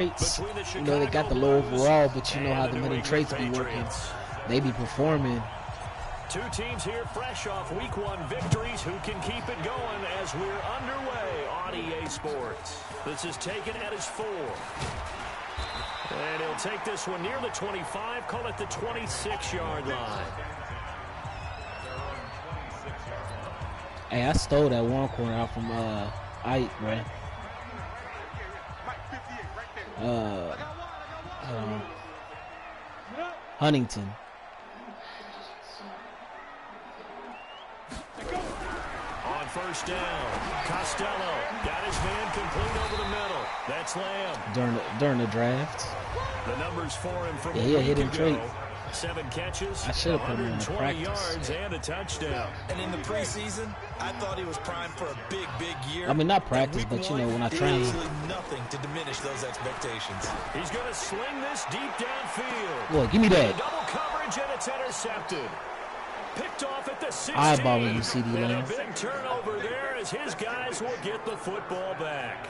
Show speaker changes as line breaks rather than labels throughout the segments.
traits. You know, they got the low overall, but you know how the many traits be working. They be performing.
Two teams here fresh off week 1 victories. Who can keep it going as we're underway on EA Sports? This is taken at his 4. And he'll take this one near the 25, call it the 26-yard line.
Hey, I stole that one corner out from Ike, man. Huntington.
On first down, Costello got his man complete over the middle. That's Lamb.
During the draft.
The numbers for him from
yeah, he a hidden trait.
7 catches,
I should have put him in
120 yards, and a touchdown.
And in the preseason, I thought he was primed for a big, big year.
I mean, not practice, but you know, when I train.
Absolutely nothing to diminish those expectations.
He's going to sling this deep downfield.
Look, give me that.
Double coverage, and it's intercepted. Picked off at the 16.
Eyeballing you, CD
And
Lamb.
a big turnover there as his guys will get the football back.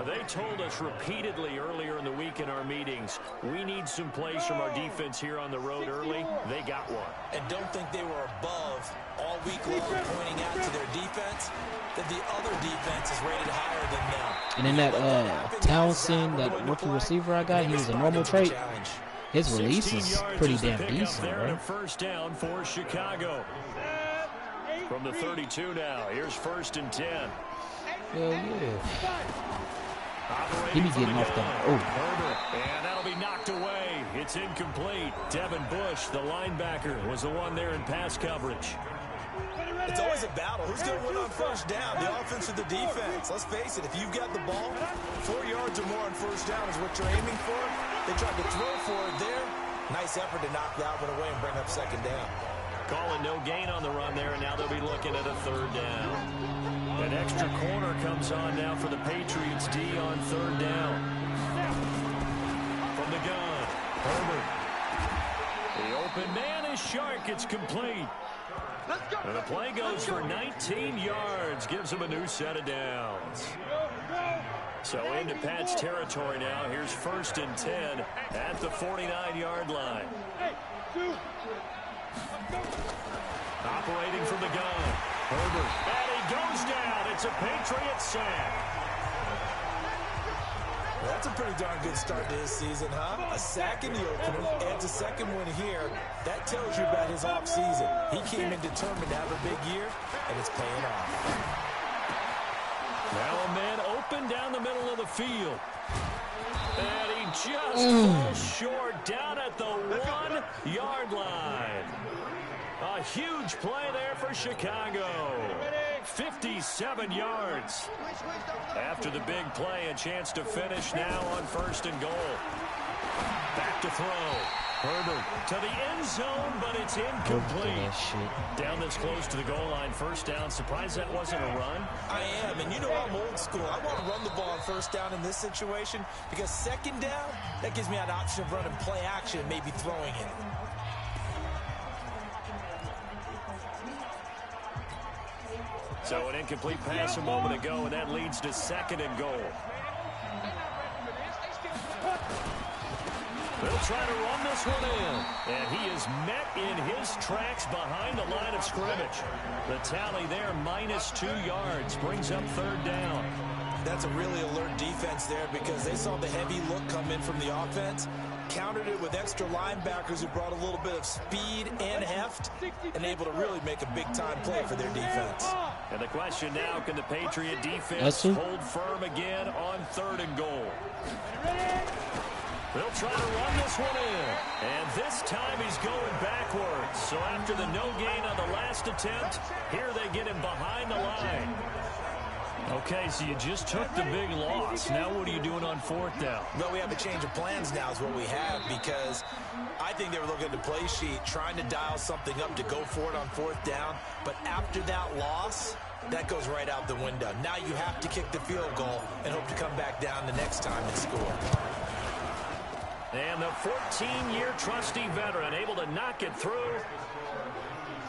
They told us repeatedly earlier in the week in our meetings, we need some plays from our defense here on the road early. They got one.
And don't think they were above all week long pointing out to their defense that the other defense is rated higher than them.
And then that Townsend, that rookie receiver I got, he was a normal trait. His release is pretty damn decent, right?
First down for Chicago. From the 32 now, here's 1st and 10.
Hell yeah. He be getting off that. Oh.
And that'll be knocked away. It's incomplete. Devin Bush, the linebacker, was the one there in pass coverage.
It's always a battle. Who's going to win on first down, the offense or the defense? Let's face it, if you've got the ball, 4 yards or more on first down is what you're aiming for. They tried to throw for it there. Nice effort to knock that one away and bring up 2nd down.
Calling no gain on the run there, and now they'll be looking at a 3rd down. An extra corner comes on now for the Patriots D on 3rd down. From the gun, Herbert. The open man is Shark. It's complete. And the play goes for 19 yards. Gives him a new set of downs. So into Pat's territory now. Here's 1st and 10 at the 49-yard line. Operating from the gun, Herbert. And he goes down. It's a Patriot sack.
Well, that's a pretty darn good start to his season, huh? A sack in the opener, adds a 2nd one here. That tells you about his offseason. He came in determined to have a big year, and it's paying off.
Now a man open down the middle of the field. And he just falls short down at the 1-yard line. A huge play there for Chicago. 57 yards. After the big play, a chance to finish now on 1st and goal. Back to throw. Herbert to the end zone, but it's incomplete. Down this close to the goal line, 1st down. Surprised that wasn't a run?
I am, and you know I'm old school. I want to run the ball on 1st down in this situation because 2nd down, that gives me an option of running play action and maybe throwing it.
So an incomplete pass a moment ago, and that leads to 2nd and goal. They'll try to run this one in. And he is met in his tracks behind the line of scrimmage. The tally there, -2 yards, brings up 3rd down.
That's a really alert defense there because they saw the heavy look come in from the offense, countered it with extra linebackers who brought a little bit of speed and heft, and able to really make a big-time play for their defense.
And the question now, can the Patriot defense hold firm again on 3rd and goal? They'll try to run this one in. And this time he's going backwards. So after the no gain on the last attempt, here they get him behind the line. Okay, so you just took the big loss. Now what are you doing on 4th down?
Well, we have a change of plans now is what we have because I think they were looking at the play sheet, trying to dial something up to go for it on 4th down. But after that loss, that goes right out the window. Now you have to kick the field goal and hope to come back down the next time and score.
And the 14-year trusty veteran able to knock it through.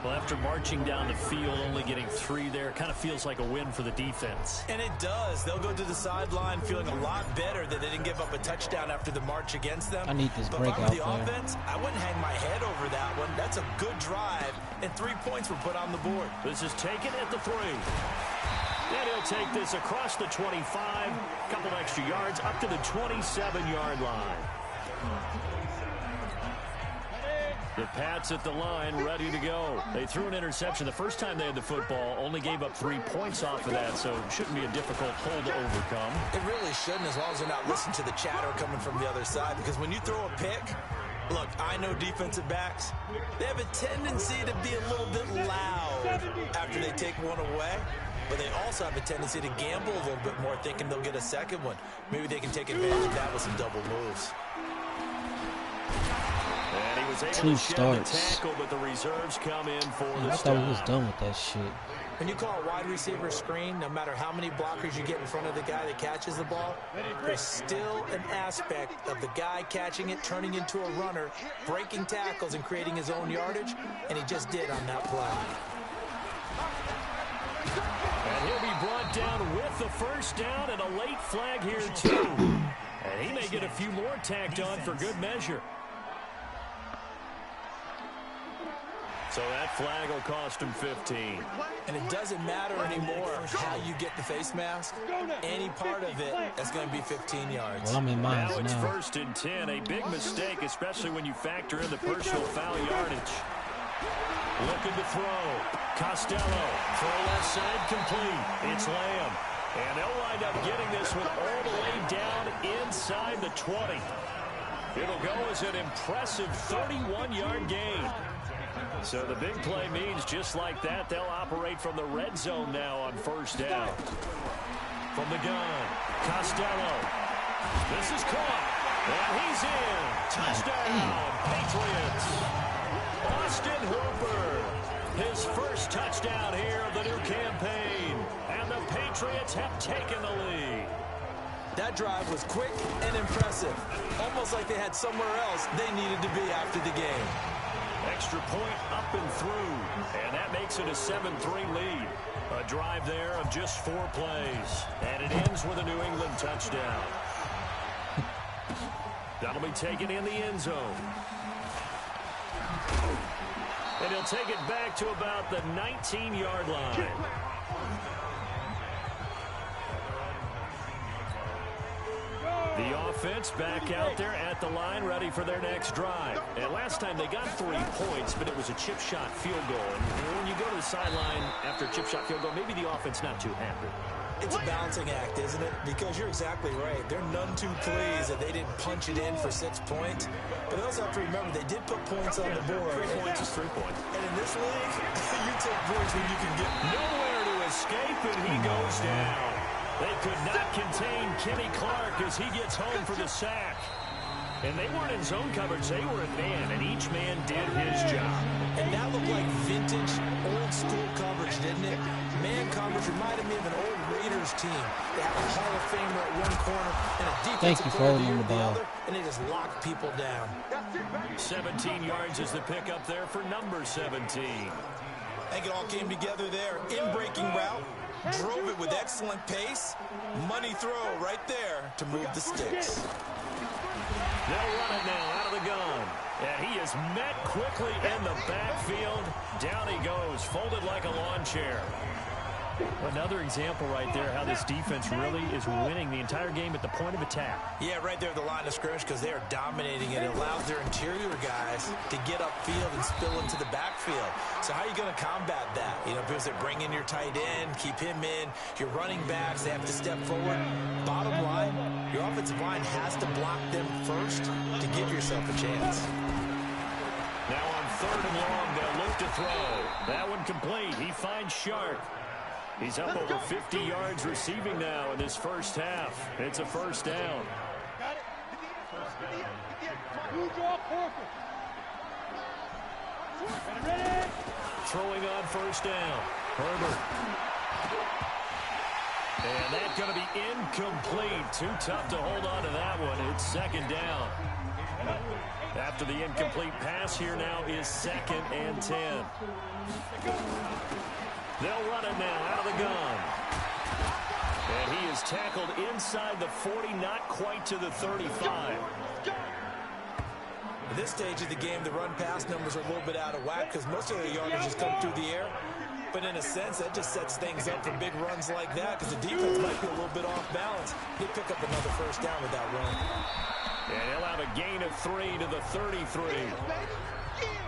Well, after marching down the field, only getting 3 there, kind of feels like a win for the defense.
And it does. They'll go to the sideline feeling a lot better that they didn't give up a touchdown after the march against them.
I need this breakout
But if I'm the offense, I wouldn't hang my head over that one. That's a good drive, and 3 points were put on the board.
This is taken at the 3. And he'll take this across the 25, a couple extra yards, up to the 27-yard line. The Pats at the line, ready to go. They threw an interception the first time they had the football, only gave up 3 points off of that, so it shouldn't be a difficult hole to overcome.
It really shouldn't, as long as they're not listening to the chatter coming from the other side, because when you throw a pick, look, I know defensive backs, they have a tendency to be a little bit loud after they take one away, but they also have a tendency to gamble a little bit more, thinking they'll get a second one. Maybe they can take advantage of that with some double moves.
And he was able
2
to shed
starts.
the tackle, but the reserves come in for the
I
stop.
thought we was done with that shit.
When you call a wide receiver screen, no matter how many blockers you get in front of the guy that catches the ball, there's still an aspect of the guy catching it, turning into a runner, breaking tackles and creating his own yardage, and he just did on that play.
And he'll be brought down with the first down and a late flag here, too. And he may get a few more tacked on for good measure. So that flag will cost him 15.
And it doesn't matter anymore how you get the face mask. Any part of it, that's going to be 15 yards.
Well, I'm in mine
Now it's
now.
1st and 10. A big mistake, especially when you factor in the personal foul yardage. Looking to throw. Costello. Throw left side complete. It's Lamb. And they'll wind up getting this one all the way down inside the 20. It'll go as an impressive 31-yard gain. So the big play means just like that, they'll operate from the red zone now on 1st down. From the gun, Costello. This is caught. And he's in. Touchdown, Patriots. Austin Hooper. His first touchdown here of the new campaign. And the Patriots have taken the lead.
That drive was quick and impressive. Almost like they had somewhere else they needed to be after the game.
Extra point up and through, and that makes it a 7-3 lead. A drive there of just 4 plays, and it ends with a New England touchdown. That'll be taken in the end zone. And he'll take it back to about the 19-yard line. The offense back out there at the line, ready for their next drive. And last time they got 3 points, but it was a chip shot field goal. And when you go to the sideline after a chip shot field goal, maybe the offense not too happy.
It's a balancing act, isn't it? Because you're exactly right. They're none too pleased that they didn't punch it in for 6 points. But they also have to remember they did put points on the board.
3 points is 3 points.
And in this league, you take points when you can get
Nowhere to escape, and he goes down. They could not contain Kenny Clark as he gets home for the sack. And they weren't in zone coverage. They were in man, and each man did his job.
And that looked like vintage, old-school coverage, didn't it? Man coverage reminded me of an old Raiders team. They have a Hall of Famer at one corner and a defensive player at the other, and they just lock people down.
17 yards is the pickup there for number 17.
I think it all came together there. In-breaking route. Drove it with excellent pace. Money throw right there to move the sticks.
They'll run it now out of the gun. And he is met quickly in the backfield. Down he goes, folded like a lawn chair. Another example right there how this defense really is winning the entire game at the point of attack.
Yeah, right there at the line of scrimmage because they are dominating it. It allows their interior guys to get upfield and spill into the backfield. So how are you going to combat that? You know, because they bring in your tight end, keep him in. Your running backs, they have to step forward. Bottom line, your offensive line has to block them first to give yourself a chance.
Now on 3rd and long, they'll look to throw. That one complete. He finds Sharp. He's up over 50 yards receiving now in this first half. It's a 1st down. Throwing on 1st down. Herbert. And that's going to be incomplete. Too tough to hold on to that one. It's 2nd down. After the incomplete pass, here now is 2nd and 10. They'll run it now out of the gun. And he is tackled inside the 40, not quite to the 35.
At this stage of the game, the run-pass numbers are a little bit out of whack because most of the yardage has come through the air. But in a sense, that just sets things up for big runs like that because the defense might be a little bit off balance. He'll pick up another first down with that run.
And he'll have a gain of 3 to the 33.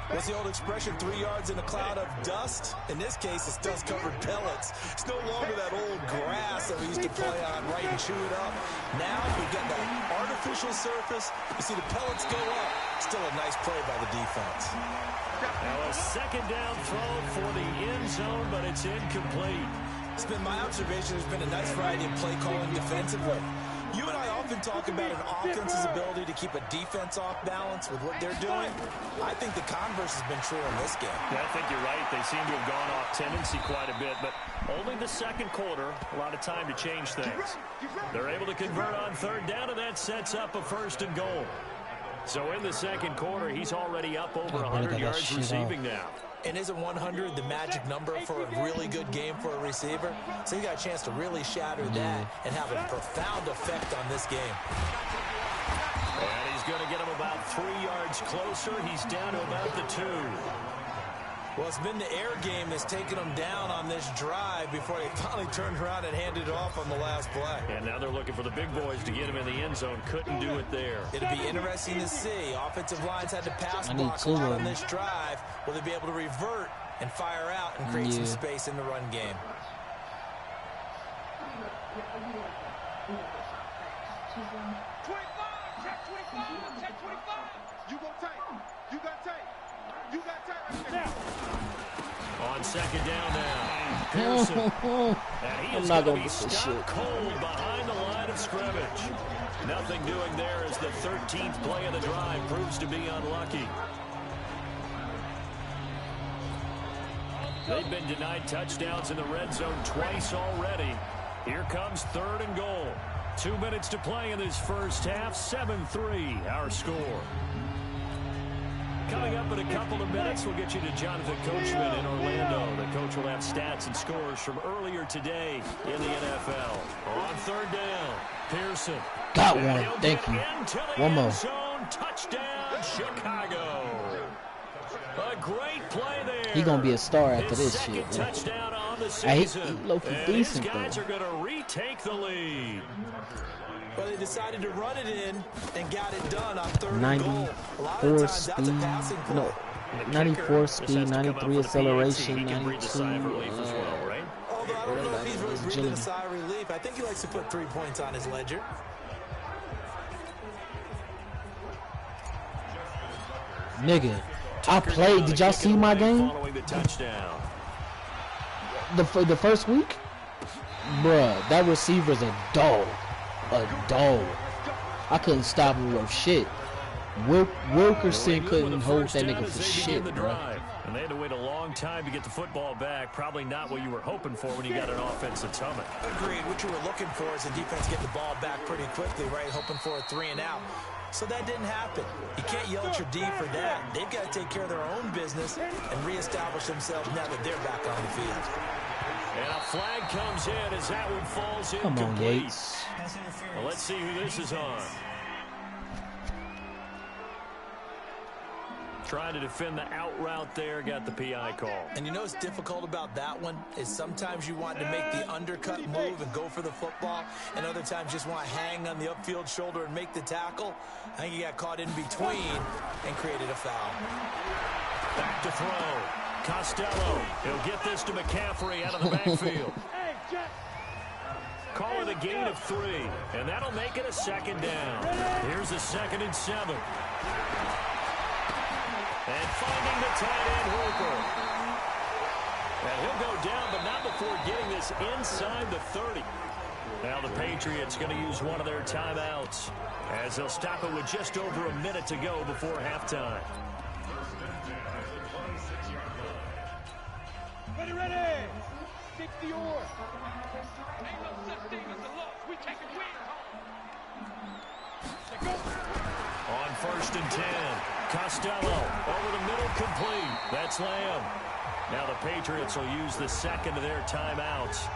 What's the old expression, 3 yards in a cloud of dust? In this case, it's dust-covered pellets. It's no longer that old grass that we used to play on, right, and chew it up. Now we've got that artificial surface. You see the pellets go up. Still a nice play by the defense.
Now a 2nd down throw for the end zone, but it's incomplete.
It's been my observation there's been a nice variety of play calling defensively. You and I often talk about an offense's ability to keep a defense off balance with what they're doing. I think the converse has been true in this game.
Yeah, I think you're right. They seem to have gone off tendency quite a bit, but only the 2nd quarter, a lot of time to change things. They're able to convert on 3rd down, and that sets up a 1st and goal. So in the 2nd quarter, he's already up over 100 yards receiving now.
And isn't 100 the magic number for a really good game for a receiver? So he got a chance to really shatter that and have a profound effect on this game.
And he's going to get him about 3 yards closer. He's down to about the 2.
Well, it's been the air game that's taken them down on this drive before they finally turned around and handed it off on the last play.
And now they're looking for the big boys to get him in the end zone. Couldn't do it there.
It'll be interesting to see. Offensive lines had to pass block a lot on this drive. Will they be able to revert and fire out and create some space in the run game?
On 2nd down now, Pearson. And he is going to be stopped cold behind the line of scrimmage. Nothing doing there as the 13th play of the drive proves to be unlucky. They've been denied touchdowns in the red zone twice already. Here comes 3rd and goal. 2 minutes to play in this first half. 7-3 our score. Coming up in a couple of minutes, we'll get you to Jonathan Coachman in Orlando. The coach will have stats and scores from earlier today in the NFL. On 3rd down, Pearson.
Got one. Thank you. One more.
Touchdown, Chicago. A great play there.
He's going to be a star after this shit.
Touchdown on the
season. He low-key decent,
these guys are going to retake the lead.
Well, they decided to run it in and got it done on 3rd and goal. A lot of times
speed,
that's a passing play.
no, 94 speed, 93 acceleration, 92.
Although I don't know if he's really breathing a sigh of relief. I think he likes to put 3 points on his ledger.
Nigga, I played. Did y'all see my game? The first week? Bruh, that receiver's a dog. A dog. I couldn't stop him with shit. Wilkerson couldn't hold that nigga for shit, bro.
And they had to wait a long time to get the football back. Probably not what you were hoping for when you got an offensive summit.
Agreed. What you were looking for is the defense getting the ball back pretty quickly, right? Hoping for a 3 and out. So that didn't happen. You can't yell at your D for that. They've got to take care of their own business and reestablish themselves now that they're back on the field.
And a flag comes in as that one falls in.
Come on, Yates.
Well, let's see who this is on. Trying to defend the out route there, got the PI call.
And you know what's difficult about that one is sometimes you want to make the undercut move and go for the football, and other times just want to hang on the upfield shoulder and make the tackle. I think he got caught in between and created a foul.
Back to throw. Costello, he'll get this to McCaffrey out of the backfield. Call it a gain of 3, and that'll make it a 2nd down. Here's a 2nd and 7. And finding the tight end, Hooper. And he'll go down, but not before getting this inside the 30. Now the Patriots going to use one of their timeouts as they'll stop it with just over a minute to go before halftime.
Ready. 60 or. Ain't no such thing as a loss. We take a win.
On 1st and 10. Costello over the middle, complete. That's Lamb. Now the Patriots will use the second of their timeouts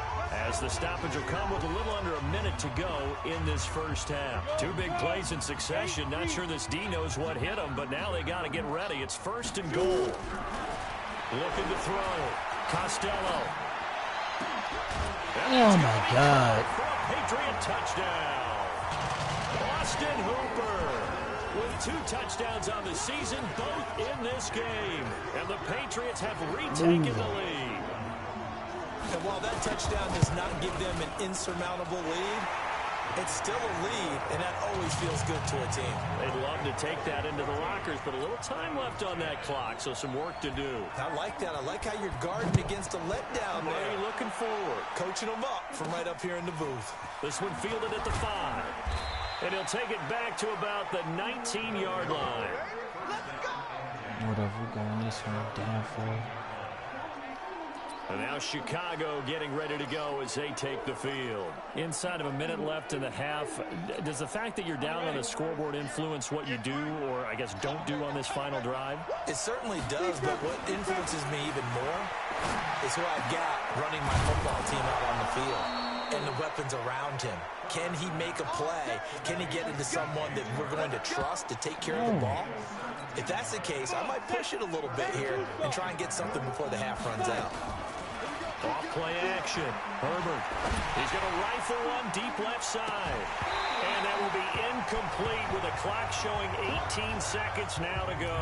as the stoppage will come with a little under a minute to go in this first half. Two big plays in succession. Not sure this D knows what hit them, but now they got to get ready. It's first and goal. Looking to throw. Costello.
Oh, my God.
For a Patriot touchdown. Austin Hooper with 2 touchdowns on the season, both in this game. And the Patriots have retaken the lead.
And while that touchdown does not give them an insurmountable lead, it's still a lead, and that always feels good to a team.
They'd love to take that into the lockers, but a little time left on that clock, so some work to do.
I like that. I like how you're guarding against a letdown there.
Maybe looking forward.
Coaching them up from right up here in the booth.
This one fielded at the 5. And he'll take it back to about the 19-yard line.
Whatever, we're going this one down for.
And now Chicago getting ready to go as they take the field. Inside of a minute left in the half, does the fact that you're down on the scoreboard influence what you do, or I guess don't do on this final drive?
It certainly does, but what influences me even more is who I've got running my football team out on the field and the weapons around him. Can he make a play? Can he get into someone that we're going to trust to take care of the ball? If that's the case, I might push it a little bit here and try and get something before the half runs out.
Off play action. Herbert. He's going to rifle one deep left side. And that will be incomplete with a clock showing 18 seconds now to go.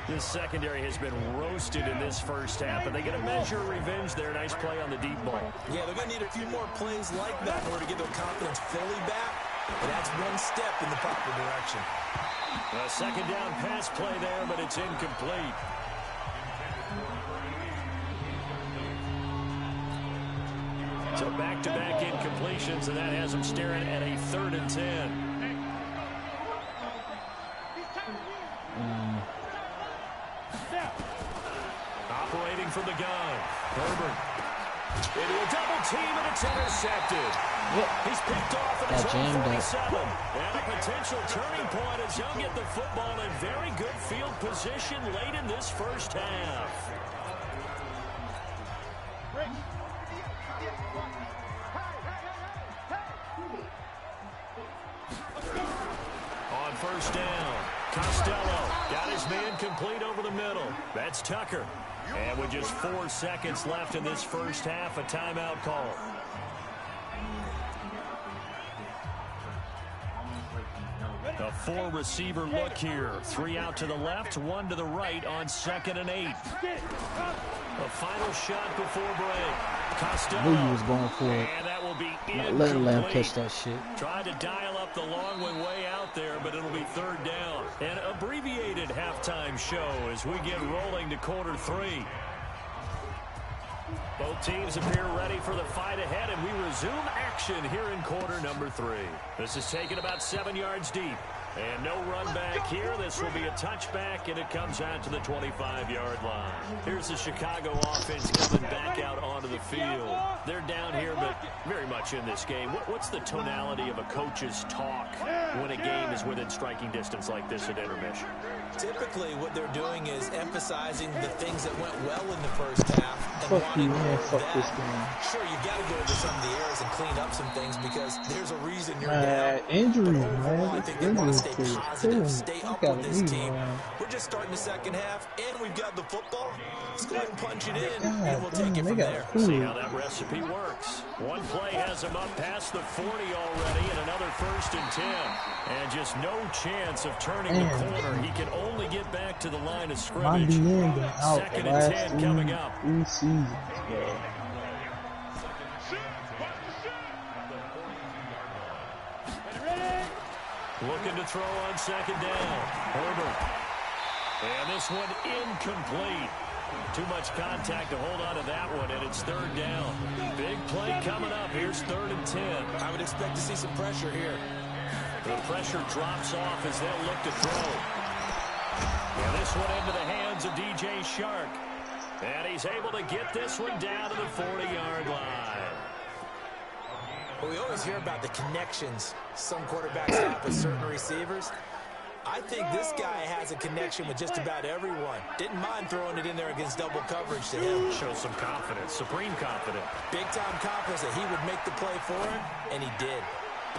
This secondary has been roasted in this first half, and they get a measure of revenge there. Nice play on the deep ball.
Yeah, they're going to need a few more plays like that in order to get their confidence fully back. But that's one step in the proper direction.
A second down pass play there, but it's incomplete. So back-to-back incompletions, and that has them staring at a 3rd and 10. Operating from the gun. Herbert. Into a double team, and it's intercepted. He's picked off at his own 47. And a potential turning point as he'll get the football in very good field position late in this first half. On first down, Costello got his man complete over the middle. That's Tucker. And with just 4 seconds left in this first half, a timeout call. A 4-receiver look here. 3 out to the left, 1 to the right on 2nd and 8. A final shot before break. Costello.
Knew he was going for it.
And that will be
Not letting Lamb
incomplete.
catch that shit.
Tried to dial up the long one way out there, but it'll be 3rd down. An abbreviated halftime show as we get rolling to quarter 3. Both teams appear ready for the fight ahead, and we resume action here in quarter number 3. This is taken about 7 yards deep. And no run back here. This will be a touchback, and it comes out to the 25-yard line. Here's the Chicago offense coming back out onto the field. They're down here, but very much in this game. What's the tonality of a coach's talk when a game is within striking distance like this at intermission?
Typically, what they're doing is emphasizing the things that went well in the first half and
Fuck
wanting
you,
more
man.
of
Fuck
that.
this game.
Sure, you got to go into some of the errors and clean up some things because there's a reason you're
Man,
down.
injuries,
But overall,
man.
I think they want to stay
Injuries,
positive,
too.
stay
You
up
gotta
with this
leave,
team.
man.
We're just starting the second half, and we've got the football. Let's go ahead and punch it in,
God
and we'll take
damn,
it
they
from
got
there.
food.
See how that recipe works. One play has him up past the 40 already, and another 1st and 10. And just no chance of turning the corner. He can only get back to the line of scrimmage.
been out
2nd
the
and
last
10 coming up.
3 seasons, bro.
Looking to throw on 2nd down. Herbert. And this one incomplete. Too much contact to hold on to that one, and it's 3rd down. Big play coming up. Here's 3rd and 10.
I would expect to see some pressure here.
The pressure drops off as they'll look to throw. And this one into the hands of DJ Shark. And he's able to get this one down to the 40-yard line.
Well, we always hear about the connections some quarterbacks have with certain receivers. I think this guy has a connection with just about everyone. Didn't mind throwing it in there against double coverage to him.
Shows some confidence, supreme confidence.
Big-time confidence that he would make the play for him, and he did.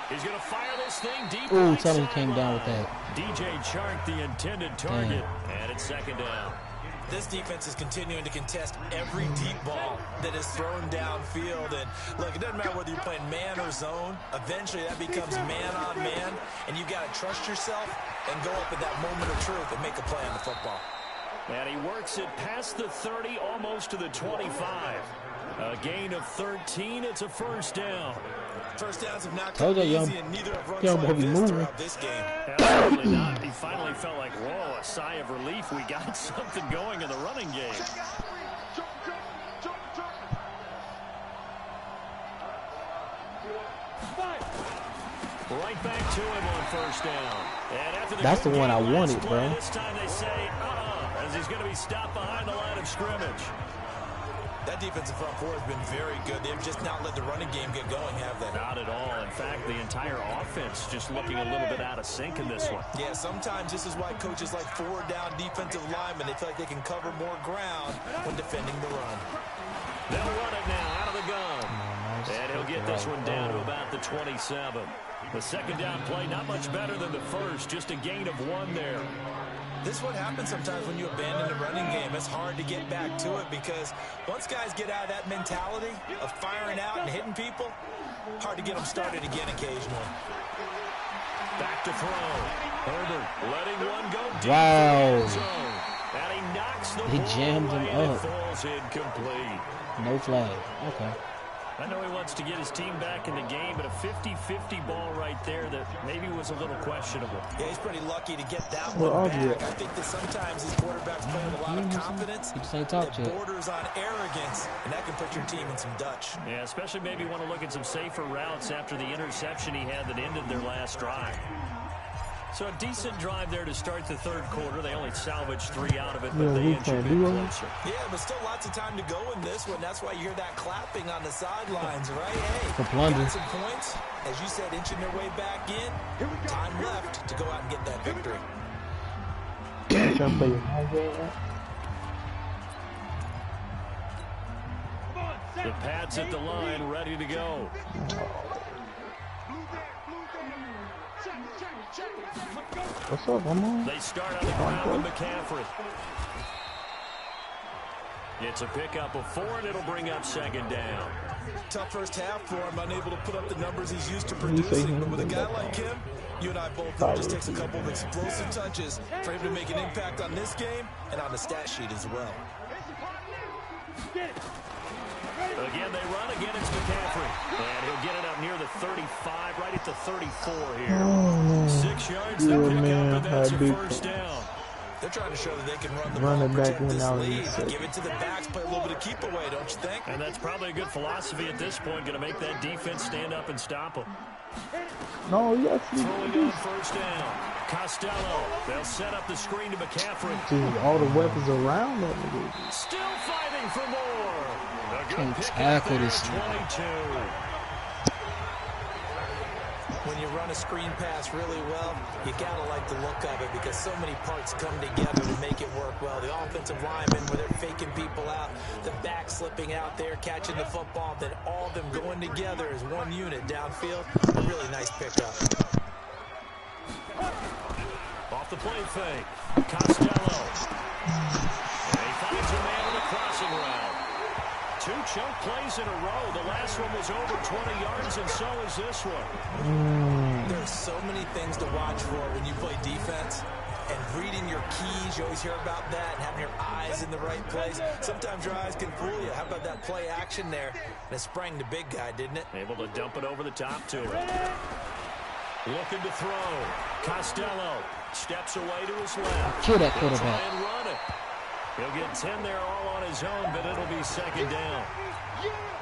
He's going to fire this thing deep.
Ooh,
Right
tell him he came down with
sideline.
that.
DJ Chark, the intended target. And it's second down.
This defense is continuing to contest every deep ball that is thrown downfield. And look, it doesn't matter whether you're playing man or zone. Eventually, that becomes man on man. And you've got to trust yourself and go up at that moment of truth and make a play on the football.
And he works it past the 30, almost to the 25. A gain of 13. It's a first down.
First downs have not come easy, and neither have runs like this throughout this game.
Absolutely not. He finally felt like, whoa, a sigh of relief. We got something going in the running game. Right back to him on first down. And after
That's the one I wanted, bro.
This time they say, as he's going to be stopped behind the line of scrimmage.
That defensive front four has been very good. They've just not let the running game get going, have they?
Not at all. In fact, the entire offense just looking a little bit out of sync in this one.
Yeah, sometimes this is why coaches like forward-down defensive linemen, they feel like they can cover more ground when defending the run.
They'll run it now out of the gun. And he'll get this one down to about the 27. The second down play, not much better than the first, just a gain of 1 there.
This is what happens sometimes when you abandon the running game. It's hard to get back to it because once guys get out of that mentality of firing out and hitting people, hard to get them started again occasionally.
Back to throw. Herbert letting one go deep.
Wow.
And he knocks the
He
ball
jammed him
away and it
up.
falls incomplete.
No flag. Okay.
I know he wants to get his team back in the game, but a 50-50 ball right there that maybe was a little questionable.
Yeah, he's pretty lucky to get that one back. I think that sometimes these quarterbacks play with a lot of confidence. It borders on arrogance, and that can put your team in some Dutch.
Yeah, especially maybe want to look at some safer routes after the interception he had that ended their last drive. So a decent drive there to start the third quarter. They only salvaged 3 out of it, but they inch a bit closer.
Yeah, but still lots of time to go in this one. That's why you hear that clapping on the sidelines, right? Hey, got some points. As you said, inching their way back in. Time left to go out and get that victory.
The Pats at the line, ready to go.
What's up, Mama?
They start on the ground with McCaffrey. It's a pickup of 4, and it'll bring up second down.
Tough first half for him, unable to put up the numbers he's used to producing. But with a guy like him, you and I both know it just takes a couple of explosive touches for him to make an impact on this game and on the stat sheet as well.
Again, they run. Again, it's McCaffrey. And he'll get it up near the 35, right at the 34 here. 6 yards to pick up, and that's a first down.
They're trying to show that they can run the ball and protect this lead. Give it to the backs, play a little bit of keep away, don't you think?
And that's probably a good philosophy at this point, going to make that defense stand up and stop them.
No, yes.
Throwing on first down. Costello. They'll set up the screen to McCaffrey.
Dude, all the weapons around that nigga.
Still fighting for more.
Can't tackle this.
22.
When you run a screen pass really well, you gotta like the look of it because so many parts come together to make it work well. The offensive linemen, where they're faking people out, the back slipping out there, catching the football, then all of them going together as one unit downfield. A really nice pickup.
Off the play fake. Costello. And he finds a man in the crossing route. 2 chunk plays in a row. The last one was over 20 yards, and so is this one.
There's so many things to watch for when you play defense. And reading your keys, you always hear about that, and having your eyes in the right place. Sometimes your eyes can fool you. How about that play action there? And it sprang the big guy, didn't it?
Able to dump it over the top to him. Looking to throw. Costello steps away to his left.
Kill that quarterback.
And run it. He'll get 10 there all on his own, but it'll be second down.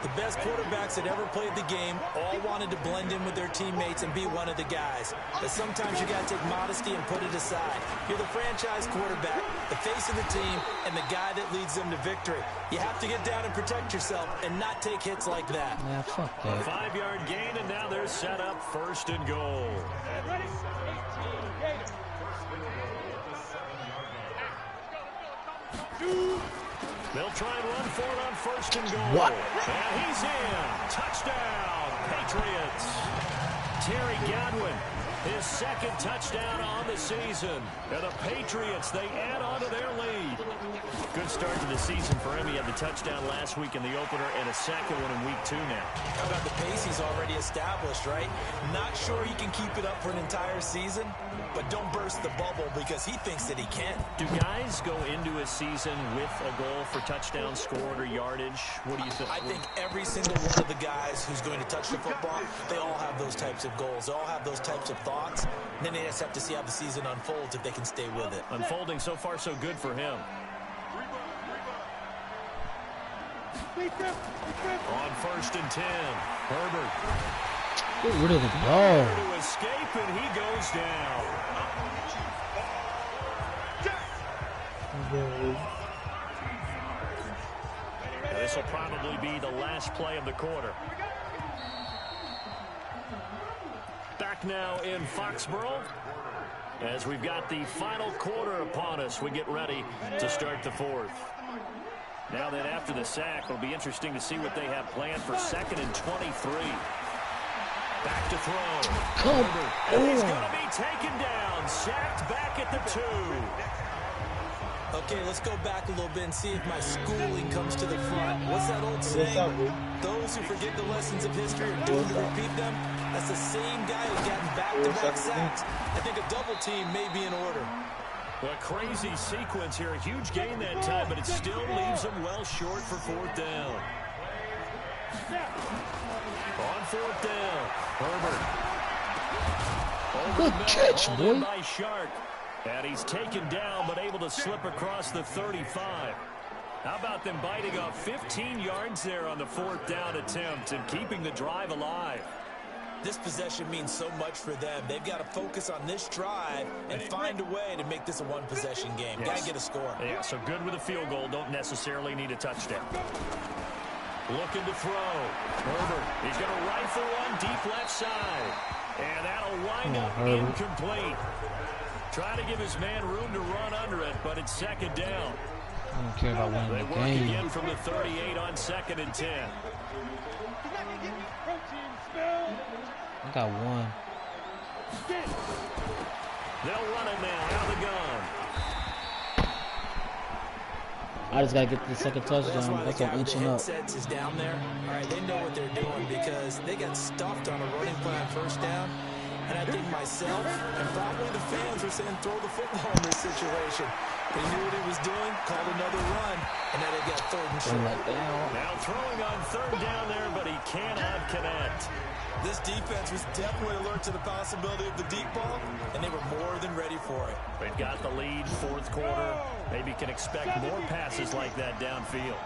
The best quarterbacks that ever played the game all wanted to blend in with their teammates and be one of the guys. But sometimes you got to take modesty and put it aside. You're the franchise quarterback, the face of the team, and the guy that leads them to victory. You have to get down and protect yourself and not take hits like that.
Yeah, fuck
A
that.
5-yard gain, and now they're set up first and goal. They'll try and run for it on first and goal.
What?
And he's in. Touchdown, Patriots. Terry Godwin, his second touchdown on the season. And the Patriots, they add on to their lead. Good start to the season for him. He had the touchdown last week in the opener and a second one in week 2 now.
How about the pace he's already established, right? Not sure he can keep it up for an entire season, but don't burst the bubble because he thinks that he can.
Do guys go into a season with a goal for touchdown scored or yardage? What do you think?
I think every single one of the guys who's going to touch the football, they all have those types of goals. They all have those types of thoughts. And then they just have to see how the season unfolds if they can stay with it.
Unfolding so far so good for him. On first and 10, Herbert.
Get rid of the ball.
To escape, and he goes down. This will probably be the last play of the quarter. Back now in Foxborough. As we've got the final quarter upon us, we get ready to start the fourth. Now that after the sack, it'll be interesting to see what they have planned for 2nd and 23. Back to throw.
Come
and he's going
on.
to be taken down. Sacked back at the 2.
Okay, let's go back a little bit and see if my schooling comes to the front. What's that old saying? Those who forget the lessons of history are doomed to repeat them. That's the same guy who's gotten back-to-back sacks. I think a double team may be in order.
A crazy sequence here. A huge gain that time, but it still leaves them well short for 4th down. On 4th down, Herbert.
Good catch, boy.
By Shark. And he's taken down, but able to slip across the 35. How about them biting off 15 yards there on the 4th down attempt and keeping the drive alive?
This possession means so much for them. They've got to focus on this drive and find a way to make this a one-possession game. Got to get a score.
Yeah, so good with a field goal. Don't necessarily need a touchdown. Looking to throw. Herbert, he's going to rifle one deep left side. And that'll wind up incomplete. Trying to give his man room to run under it, but it's 2nd down.
I don't care about winning
They
the
work
game.
again from the 38 on 2nd and 10.
I got one.
They'll run it now out of the gun.
I just gotta get the second touchdown.
That's why
That's
the
what
guy
I'm
with the
inching up.
headsets is down there. All right, they know what they're doing because they got stuffed on a running play on 1st down. And I think myself and probably the fans are saying throw the football in this situation. He knew what he was doing, called another run, and now they got 3rd and short.
Now throwing on 3rd down there, but he cannot connect.
This defense was definitely alert to the possibility of the deep ball, and they were more than ready for it.
They've got the lead, 4th quarter. Maybe can expect more passes like that downfield.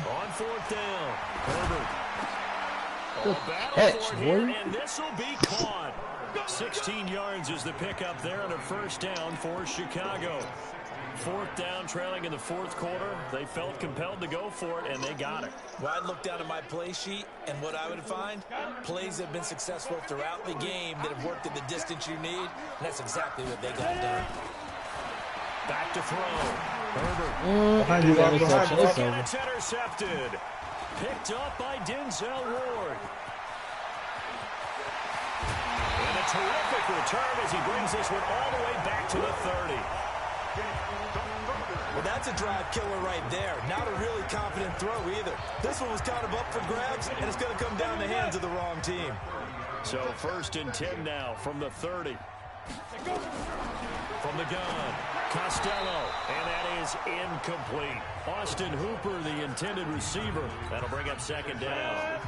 On 4th down, Herbert.
Good
Battle
catch,
for it here,
boy.
and this will be caught. 16 yards is the pickup there on a 1st down for Chicago. 4th down, trailing in the 4th quarter. They felt compelled to go for it, and they got it.
Well, I'd look down at my play sheet, and what I would find, plays have been successful throughout the game that have worked at the distance you need, and that's exactly what they got done.
Back to throw. Herbert.
Behind you, Rob, behind you.
It's
And
over.
it's intercepted. Picked up by Denzel Ward. And a terrific return as he brings this one all the way back to the 30.
Well, that's a drive killer right there. Not a really confident throw either. This one was kind of up for grabs, and it's going to come down the hands of the wrong team.
So 1st and 10 now from the 30. From the gun, Costello, and that is incomplete. Austin Hooper, the intended receiver. That'll bring up 2nd down.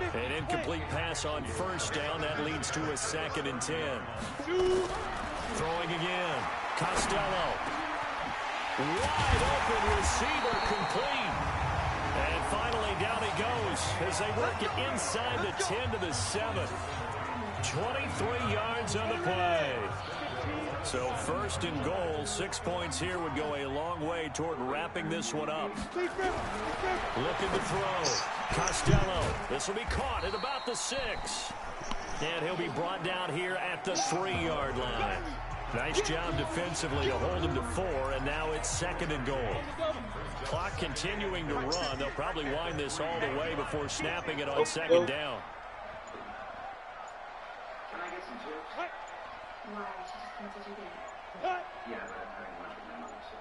An incomplete pass on 1st down. That leads to a 2nd and 10. Throwing again. Costello. Wide open receiver complete. And finally down he goes as they work it inside the 10 to the 7. 23 yards on the play. So 1st and goal, 6 points here would go a long way toward wrapping this one up. Looking to throw. Costello. This will be caught at about the 6. And he'll be brought down here at the 3-yard line. Nice job defensively to hold him to 4, and now it's 2nd and goal. Clock continuing to run. They'll probably wind this all the way before snapping it on 2nd down.
Can I get some chips? Why? She just canceled your date. Yeah, but I'm having lunch with my mother, so.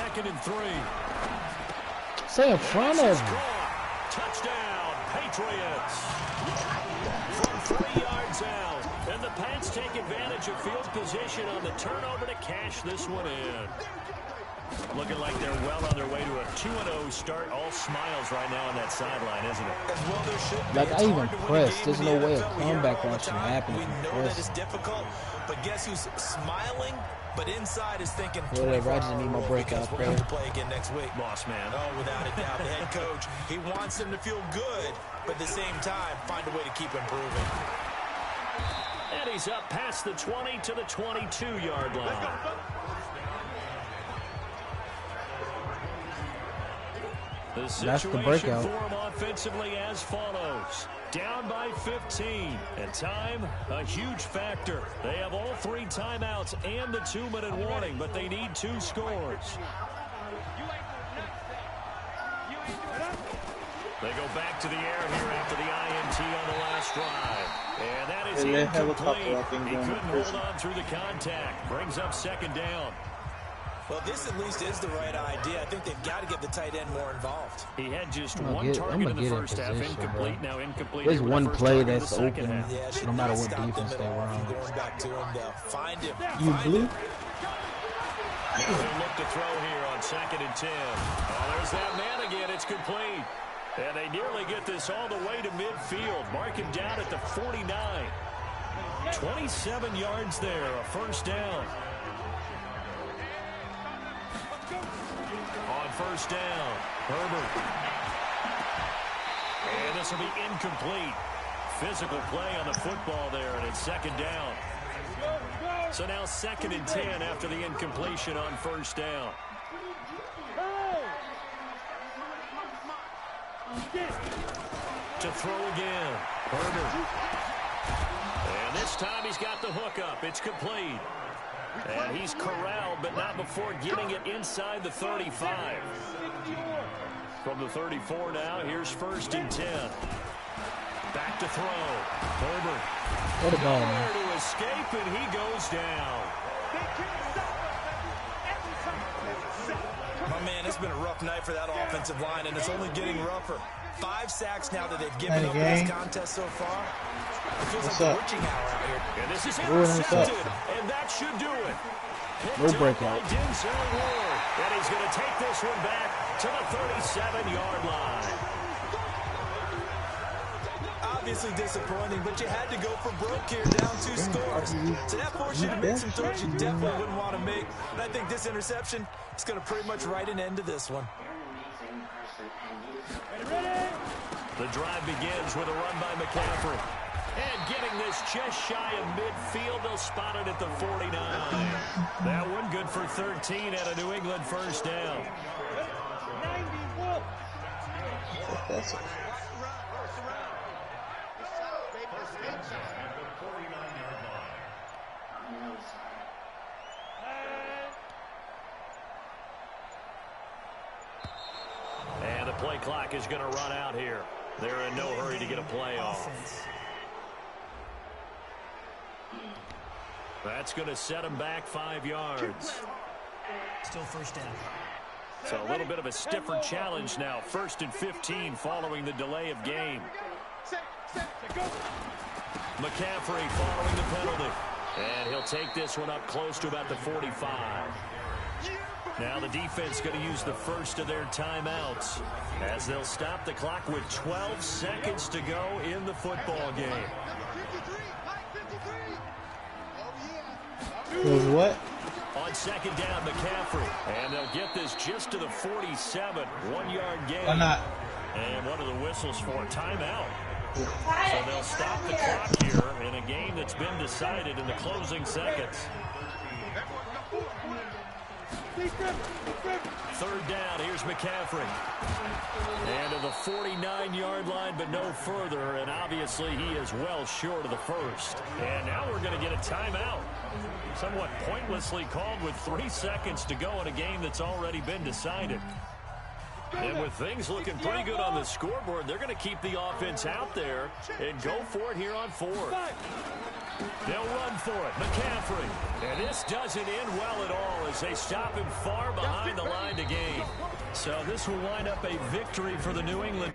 2nd and 3.
Stay in front of him.
Touchdown, Patriots. From 3 yards out. And the Pats take advantage of field position on the turnover to cash this one in. Looking like they're well on their way to a 2-0 start. All smiles right now on that sideline, isn't it?
As well there should be.
Like, I even pressed. There's no way a comeback won't happen.
We know that it's difficult, but guess who's smiling? But inside is thinking,
whatever, I just need my breakout
we're going to play again next week.
Boss man.
Oh, without a doubt, the head coach, he wants them to feel good, but at the same time, find a way to keep improving.
And he's up past the 20 to the 22-yard line. The situation for him offensively as follows. Down by 15, and time, a huge factor. They have all 3 timeouts and the 2-minute warning, but they need 2 scores. They go back to the air here after the INT on the last drive. And that is incomplete. He couldn't hold on through the contact. Brings up 2nd down.
Well, this at least is the right idea. I think they've got to get the tight end more involved.
He had just 1 target in the first half, incomplete, now incomplete.
There's one play that's open,
yeah,
no matter what defense they were on.
Going back to him, they'll find him.
You blue?
Now they'll look to throw here on 2nd and 10. Oh, there's that man again. It's complete. And they nearly get this all the way to midfield. Mark him down at the 49. 27 yards there, a 1st down. On 1st down, Herbert. And this will be incomplete. Physical play on the football there, and it's 2nd down. So now 2nd and 10 after the incompletion on 1st down. To throw again, Herbert. And this time he's got the hook up. It's complete. And he's corralled, but not before getting it inside the 35. From the 34 now, here's 1st and 10. Back to throw. Herbert.
What a ball, man.
To escape, and he goes down.
My man, it's been a rough night for that offensive line, and it's only getting rougher. 5 sacks now that they've given up in this contest so far. It feels like a witching hour out here.
And this is intercepted, and that should do it.
No breakout.
And he's going to take this one back to the 37-yard line.
Obviously disappointing, but you had to go for broke here, down 2 scores. So that forced you to make some throws you definitely wouldn't want to make. And I think this interception is going to pretty much write an end to this one.
The drive begins with a run by McCaffrey. And getting this just shy of midfield, they'll spot it at the 49. That one good for 13 at a New England 1st down. And the play clock is going to run out here. They're in no hurry to get a play off. That's going to set them back 5 yards.
Still 1st down.
So a little bit of a stiffer challenge now. 1st and 15 following the delay of game. McCaffrey following the penalty. And he'll take this one up close to about the 45. Now the defense going to use the first of their timeouts as they'll stop the clock with 12 seconds to go in the football game.
Was what?
On 2nd down, McCaffrey. And they'll get this just to the 47. 1-yard gain.
Why not?
And one of the whistles for a timeout. So they'll stop the clock here in a game that's been decided in the closing seconds. Third down, here's McCaffrey. And to the 49-yard line, but no further. And obviously he is well short of the first. And now we're going to get a timeout. Somewhat pointlessly called with 3 seconds to go in a game that's already been decided. And with things looking pretty good on the scoreboard, they're going to keep the offense out there and go for it here on fourth. They'll run for it. McCaffrey. And this doesn't end well at all as they stop him far behind the line to gain. So this will wind up a victory for the New England.